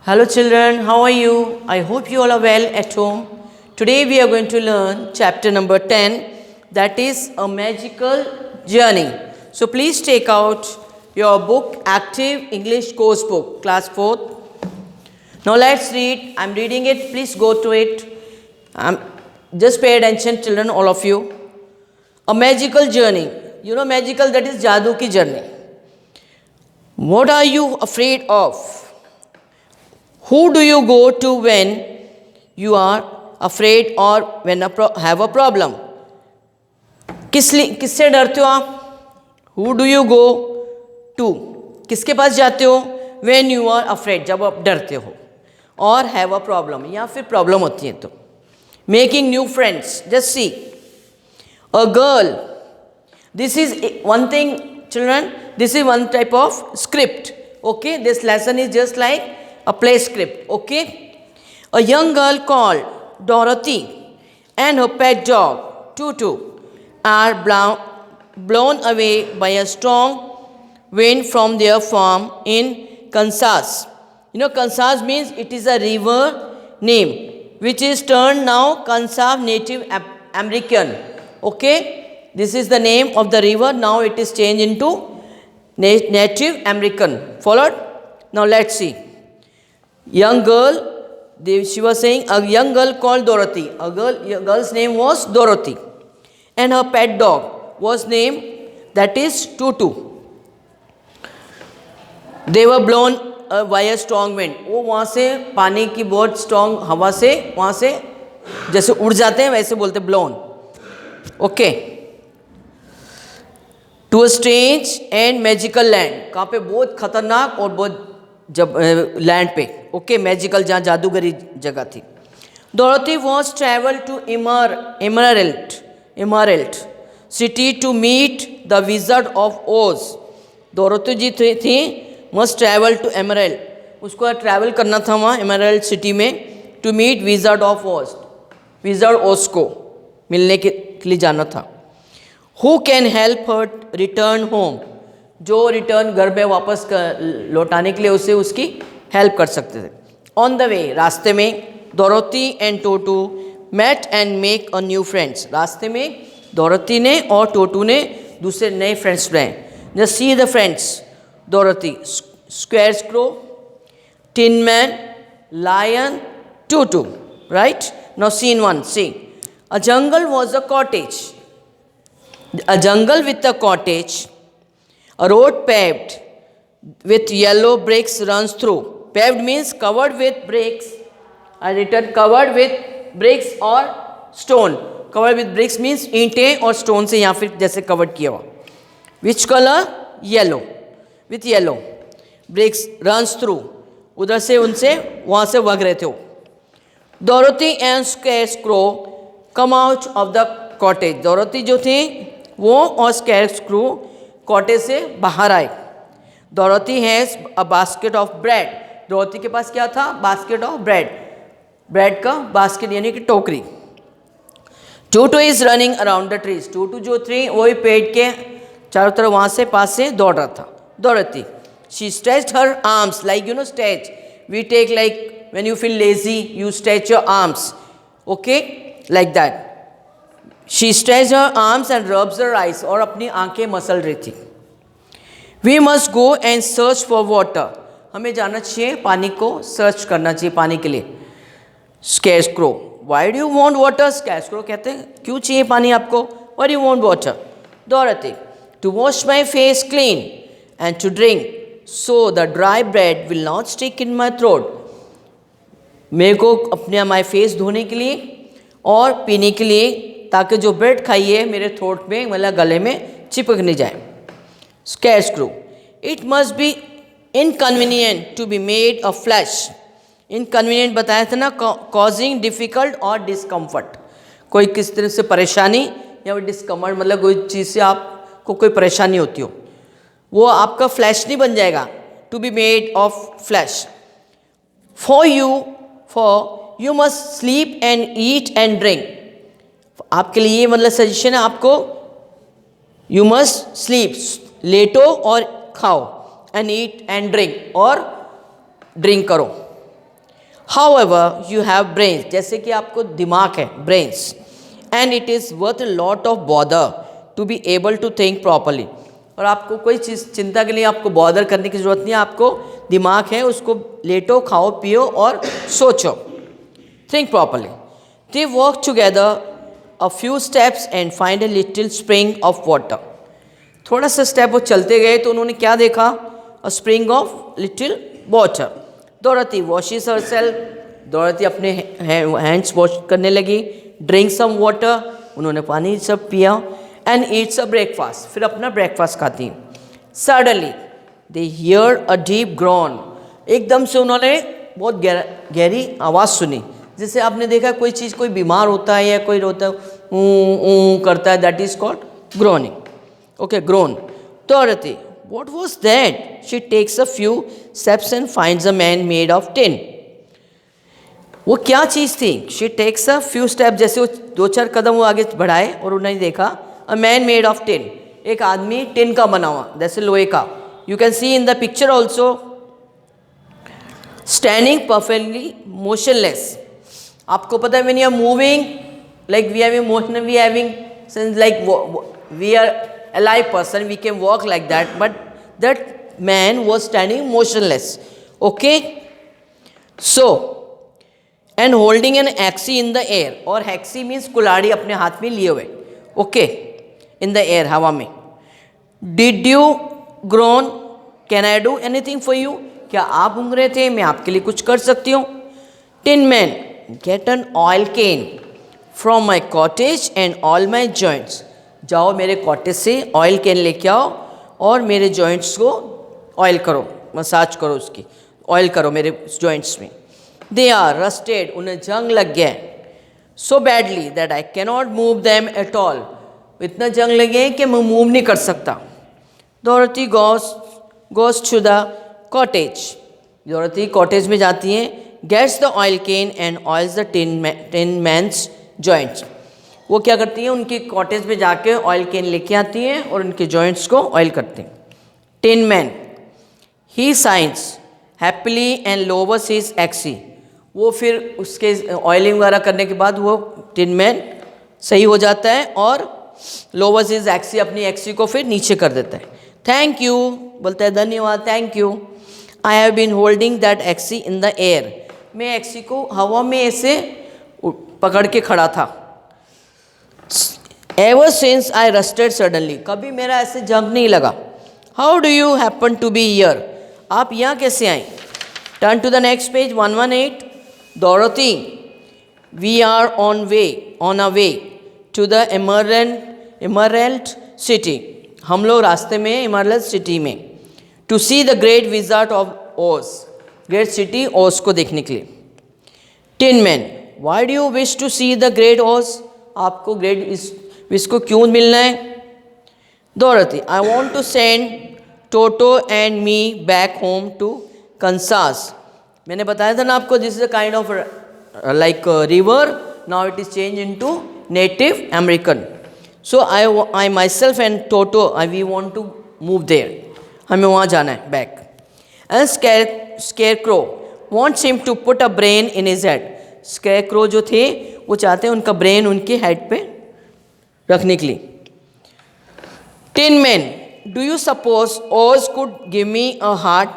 Hello children, how are you? I hope you all are well at home. Today we are going to learn chapter number 10, that is a magical journey. So please take out your book, Active English Course Book, class 4th. Now let's read. I'm reading it. Please go to it. Just pay attention children, all of you. A magical journey. You know magical, that is Jadoo ki journey. What are you afraid of? Who do you go to when you are afraid or when have a problem? किससे डरते हो आप? Who do you go to? किसके पास जाते हो? When you are afraid, जब आप डरते हो और have a problem या फिर problem होती है तो. Making new friends. Just see. A girl. This is one thing, children. This is one type of script. Okay, this lesson is just like a play script. Okay, a young girl called Dorothy and her pet dog Tutu are blown away by a strong wind from their farm in Kansas. You know, Kansas means it is a river name which is turned now Kansas Native American. Okay, this is the name of the river. Now it is changed into Native American. Followed? Now let's see. Young girl, she was saying a young girl called Dorothy. A girl's name was Dorothy. And her pet dog was named, that is Tutu. They were blown by a strong wind. वो वहाँ से पानी की बहुत strong हवा से वहाँ से जैसे उड़ जाते हैं वैसे बोलते blown. Okay. To a strange and magical land. कहाँ पे बहुत खतरनाक और बहुत जब लैंड पे. ओके, मैजिकल जहाँ जादूगरी जगह थी. Dorothy was travel to emerald city to meet the wizard of Oz. Dorothy ji थी मस्ट ट्रैवल टू एमरल्ड. उसको ट्रैवल करना था वहाँ एमरल्ड सिटी में to meet wizard of Oz. Wizard Oz को मिलने के लिए जाना था. Who can help her return home. जो रिटर्न घर में वापस लौटाने के लिए उसे उसकी हेल्प कर सकते थे. ऑन द वे, रास्ते में Dorothy and Toto met and make a new friends. रास्ते में डोरोथी ने और टोटू ने दूसरे नए फ्रेंड्स बनाए. Just see the friends. Dorothy, scarecrow, tin man, lion, Toto. Right now scene 1. See a jungle was a cottage. A jungle with a cottage. A road paved with yellow bricks runs through. Paved means covered with bricks. I written covered with bricks or stone. Covered with bricks means ईंटें और stone से या फिर जैसे covered किया हुआ. Which color? Yellow. With yellow. Bricks runs through. उधर से उनसे वहाँ से भाग रहे थे वो. Dorothy and Scarecrow come out of the cottage. Dorothy जो थी वो और Scarecrow कॉटेज से बाहर आए. Dorothy has a basket of bread. Dorothy के पास क्या था? Basket of bread. ब्रेड का बास्केट यानी कि टोकरी. Toto is running around the trees. Toto जो थी वो भी पेड़ के चारों तरफ वहाँ से पास से दौड़ रहा था. Dorothy, she stretched her arms like you know stretch. We take like when you feel lazy you stretch your arms. Okay, like that. She stretched her arms and rubs her eyes. और अपनी आंखें muscle रही थी. We must go and search for water. हमें जाना चाहिए, पानी को सर्च करना चाहिए पानी के लिए. Scarecrow, why do you want water? Scarecrow कहते हैं क्यों चाहिए पानी आपको? Why do you want water? Dorothy, to wash my face clean and to drink so the dry bread will not stick in my throat. मेरे को अपने my face धोने के लिए और पीने के लिए ताकि जो ब्रेड खाइए मेरे थ्रोट में मतलब गले में चिपक नहीं जाए. Scarecrow, it must be inconvenient to be made of flesh. Inconvenient बताया था ना, causing difficult और discomfort. कोई किस तरह से परेशानी या डिस्कम्फर्ट मतलब कोई चीज़ से आपको कोई परेशानी होती हो, वो आपका फ्लैश नहीं बन जाएगा. To be made of flesh. For you must sleep and eat and drink. आपके लिए ये मतलब सजेशन है आपको. यू मस्ट स्लीप, लेटो और खाओ. एंड ईट एंड ड्रिंक, और ड्रिंक करो. However, you have brains, जैसे कि आपको दिमाग है, brains, and it is worth a lot of bother to be able to think properly. और आपको कोई चीज़ चिंता के लिए आपको बॉदर करने की ज़रूरत नहीं है, आपको दिमाग है, उसको लेटो, खाओ, पियो और सोचो. Think properly. They walk together a few steps and find a little spring of water. थोड़ा सा स्टेप वो चलते गए तो उन्होंने क्या देखा? A spring of little water. Dorothy washes herself. Dorothy अपने हैंड्स वॉश करने लगी. Drink some water. उन्होंने पानी सब पिया. And eats a breakfast. फिर अपना ब्रेकफास्ट खाती. Suddenly they hear a deep groan. एकदम से उन्होंने बहुत गहरी आवाज़ सुनी. जैसे आपने देखा कोई चीज़, कोई बीमार होता है या कोई रोता है करता है, that is called groaning. Okay, grown. Dorothy, what was that? She takes a few steps and finds a man made of tin. वो क्या चीज़ थी? She takes a few steps, जैसे वो 2-4 कदम वो आगे बढ़ाए और उन्होंने देखा a man made of tin. एक आदमी टिन का बना हुआ, जैसे लोहे का. You can see in the picture also, standing perfectly motionless. आपको पता है when you are moving, like we have emotion, we having sense like we are alive person, we can walk like that, but that man was standing motionless. Okay, so and holding an axe in the air, और axe means कुल्हाड़ी अपने हाथ में लिए हुए. Okay, in the air, हवा में. Did you groan? Can I do anything for you? क्या आप ऊँग रहे थे? मैं आपके लिए कुछ कर सकती हूँ. Tin man, get an oil cane from my cottage and all my joints. जाओ मेरे कॉटेज से ऑयल कैन लेके आओ और मेरे जॉइंट्स को ऑयल करो, मसाज करो, उसकी ऑयल करो मेरे जॉइंट्स में. दे आर रस्टेड, उन्हें जंग लग गया है. So badly that I cannot move them at all, इतना जंग लगे कि मैं मूव नहीं कर सकता. Dorothy goes to the cottage. Dorothy cottage में जाती हैं. Gets the oil can and oils the tin man's joints. वो क्या करती हैं? उनकी कॉटेज में जाके ऑयल कैन लेके आती हैं और उनके जॉइंट्स को ऑयल करती हैं. टिन मैन, ही साइंस happily and lowers his axe. वो फिर उसके ऑयलिंग वगैरह करने के बाद वो टिन मैन सही हो जाता है और लोवर्स हिज एक्सी, अपनी एक्सी को फिर नीचे कर देता है. थैंक यू, बोलता है धन्यवाद, thank you. I have been holding that axe in the air. मैं एक्सी को हवा में ऐसे पकड़ के खड़ा था. Ever since I rusted suddenly, कभी मेरा ऐसे जंप नहीं लगा. How do you happen to be here? आप यहाँ कैसे आए? Turn to the next page 118. Dorothy, we are on a way to the Emerald City. हम लोग रास्ते में एमरल्ड सिटी में. To see the great wizard of Oz, great city Oz को देखने के लिए. Tin man, why do you wish to see the great Oz? आपको ग्रेट विश को क्यों मिलना है? Dorothy, I want to send Toto and me back home to Kansas. मैंने बताया था ना आपको, this is a kind of like river, now it is change into Native American. So I myself and Toto we want to move there. हमें वहाँ जाना है back. And scarecrow wants him to put a brain in his head. Scarecrow जो थे वो चाहते हैं उनका ब्रेन उनके हेड पे रखने के लिए. Tin man, do you suppose Oz could give me a heart?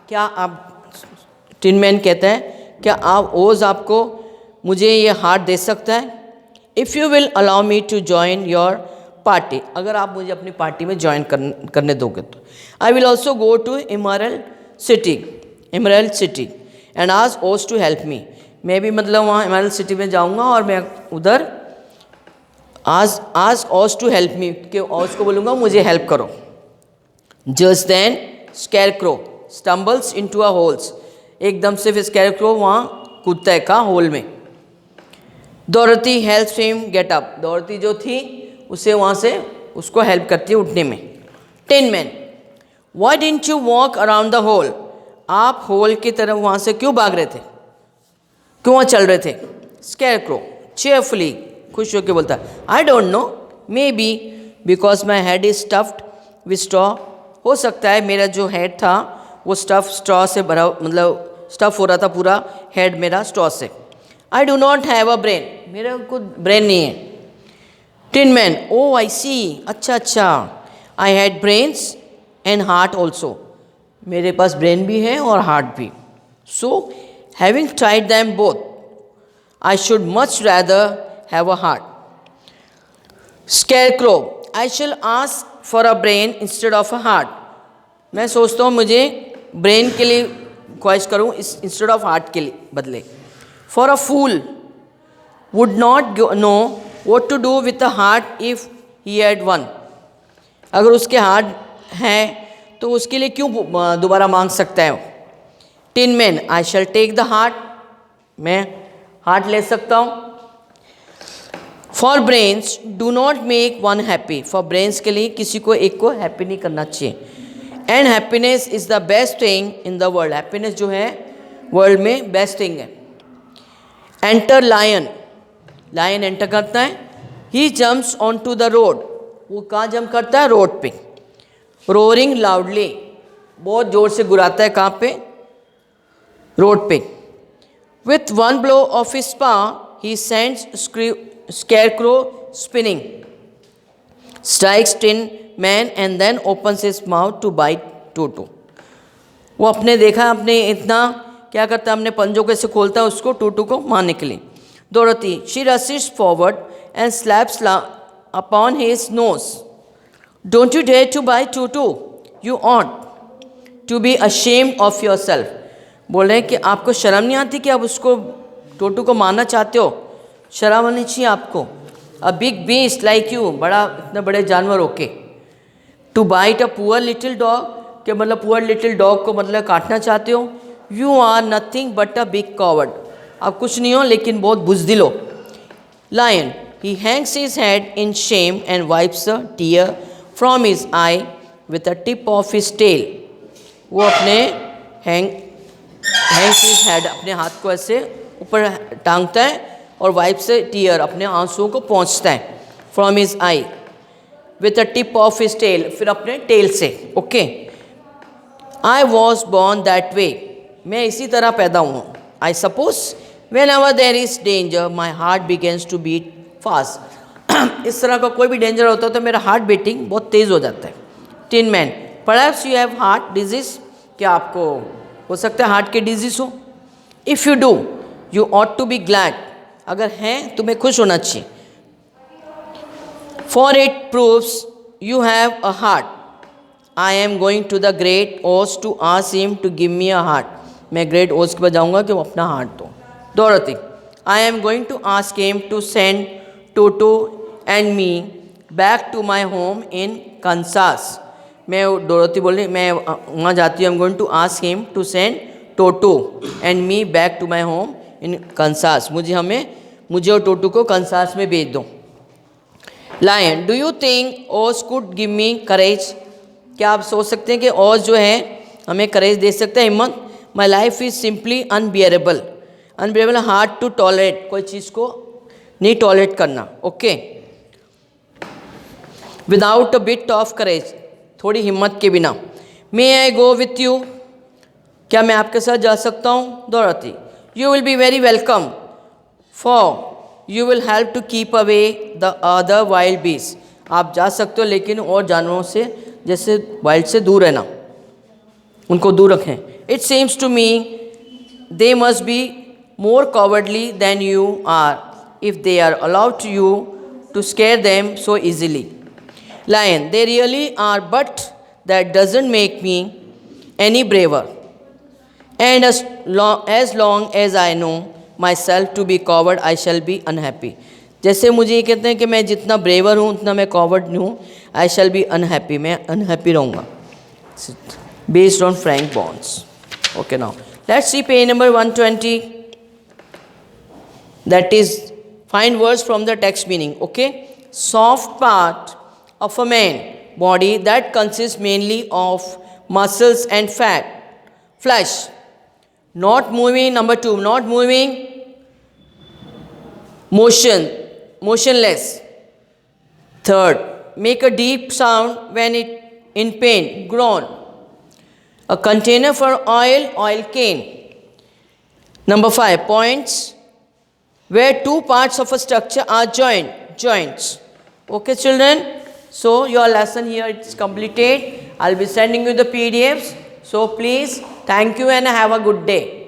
क्या आप, टिन मैन कहता है, क्या आप ओज आपको मुझे ये हार्ट दे सकता है? If you will allow me to join your party, अगर आप मुझे अपनी पार्टी में ज्वाइन करने दोगे तो. I will also go to Emerald City and ask Oz to help me. मैं भी मतलब वहाँ एमरल्ड सिटी में जाऊँगा और मैं उधर आस्क ओज टू हेल्प मी, कि ओज को बोलूँगा मुझे हेल्प करो. Just then scarecrow stumbles into a holes. एकदम से फिर स्कैरक्रो वहाँ कूदता है का होल में. डोरथी हेल्प्स हिम गेट अप. डोरथी जो थी उसे वहाँ से उसको हेल्प करती है उठने में. Tin man, why didn't you walk around the hole? आप होल की तरफ वहाँ से क्यों भाग रहे थे, क्यों वहाँ चल रहे थे? स्कैरक्रो चेयरफुली, खुश होकर बोलता है, I don't know, may be because my head is stuffed with straw. हो सकता है मेरा जो हेड था वो स्टफ स्ट्रॉ से भरा, मतलब स्टफ हो रहा था पूरा हेड मेरा स्ट्रॉ से। I do not have a brain, मेरा को ब्रेन नहीं है। टिन मैन, ओ आई सी, अच्छा अच्छा। I had brains and heart also, मेरे पास ब्रेन भी है और हार्ट भी। So having tried them both, I should much rather have a heart. Scarecrow, I shall ask for a brain instead of a heart, मैं सोचता हूँ मुझे ब्रेन के लिए ख्वाहिश करूँ इंस्टेड ऑफ हार्ट के लिए बदले। For a fool would not know what to do with the heart if he had one, अगर उसके हार्ट हैं तो उसके लिए क्यों दोबारा मांग सकता है। Tin man, I shall take the heart, मैं हार्ट ले सकता हूँ। For brains do not make one happy, for brains के लिए किसी को एक को हैप्पी नहीं करना चाहिए। And happiness is the best thing in the world, happiness जो है वर्ल्ड में बेस्ट थिंग है। एंटर लायन, लायन एंटर करता है। He jumps on to the road, वो कहाँ जंप करता है, रोड पे। रोरिंग लाउडली, बहुत जोर से गुराता है, कहाँ पे, रोड पे। With one blow of his paw he sends scarecrow spinning, strikes tin man and then opens his mouth to bite Toto. वो अपने देखा अपने इतना क्या करता है, अपने पंजों कैसे खोलता है उसको, टूटू को मारने के लिए। Dorothy, she rushes forward and slaps upon his nose. Don't you dare to bite Tutu. You ought to be ashamed of yourself. बोल रहे हैं कि आपको शर्म नहीं आती कि आप उसको टोटू को मारना चाहते हो, शर्म आनी चाहिए आपको। A big beast like you, बड़ा इतने बड़े जानवर होके। To bite a poor little dog, कि मतलब poor little dog को मतलब काटना चाहते हो। You are nothing but a big coward. आप कुछ नहीं हो लेकिन बहुत बुज़दिल हो। Lion, he hangs his head in shame and wipes a tear from his eye with a tip of his tail, वो अपने हैंग्स हिज हेड, अपने हाथ को ऐसे ऊपर टांगता है और वाइप से टीयर, अपने आंसुओं को पहुँचता है। From his eye with a tip of his tail, फिर अपने टेल से। Okay, I was born that way, मैं इसी तरह पैदा हुआ। I suppose whenever there is danger my heart begins to beat fast, इस तरह का कोई भी डेंजर होता है तो मेरा हार्ट बीटिंग बहुत तेज़ हो जाता है। Tin man, perhaps you have heart disease, क्या आपको हो सकता है हार्ट की डिजीज़ हो। If you do you ought to be glad, अगर हैं तुम्हें खुश होना चाहिए। for it proves you have a heart, I am going to the great Oz to ask him to give me a heart, मैं great ओज के पास जाऊँगा कि वो अपना हार्ट दो। Dorothy, I am going to ask him to send Toto and me back to my home in Kansas. मैं Dorothy बोल रही, मैं वहाँ जाती हूँ। I am going to ask him to send Toto and me back to my home in Kansas. मुझे और टोटू को कंसास में भेज दो। Lion, do you think Oz could give me courage? क्या आप सोच सकते हैं कि ओज जो है हमें करेज दे सकता है, हिम्मत। My life is simply unbearable. Unbearable, hard to tolerate, कोई चीज़ को नहीं टॉलरेट करना। Okay, without a bit of courage, थोड़ी हिम्मत के बिना। मे आई गो विथ यू, क्या मैं आपके साथ जा सकता हूँ। Dorothy, you will be very welcome, for you will help to keep away the other wild beast, आप जा सकते हो लेकिन और जानवरों से जैसे वाइल्ड से दूर रहना, उनको दूर रखें। It seems to me they must be more cowardly than you are if they are allowed you to scare them so easily. Lion, they really are, but that doesn't make me any braver. And as long as I know myself to be coward, I shall be unhappy. जैसे मुझे ये कहते हैं कि मैं जितना brewer हूँ उतना मैं कॉवर्ड नहीं हूँ, आई शैल बी अनहैप्पी, मैं अनहैप्पी रहूँगा। Based on Frank bonds. Okay, now let's see page number 120, that is find words from the text meaning. Okay, soft part of a man body that consists mainly of muscles and fat, flesh, not moving. Number 2, not moving, motionless. Third, make a deep sound when it in pain, groan. A container for oil can. Number 5, points where two parts of a structure are joined, joints. Okay, children. So your lesson here is completed. I'll be sending you the PDFs. So please, thank you and have a good day.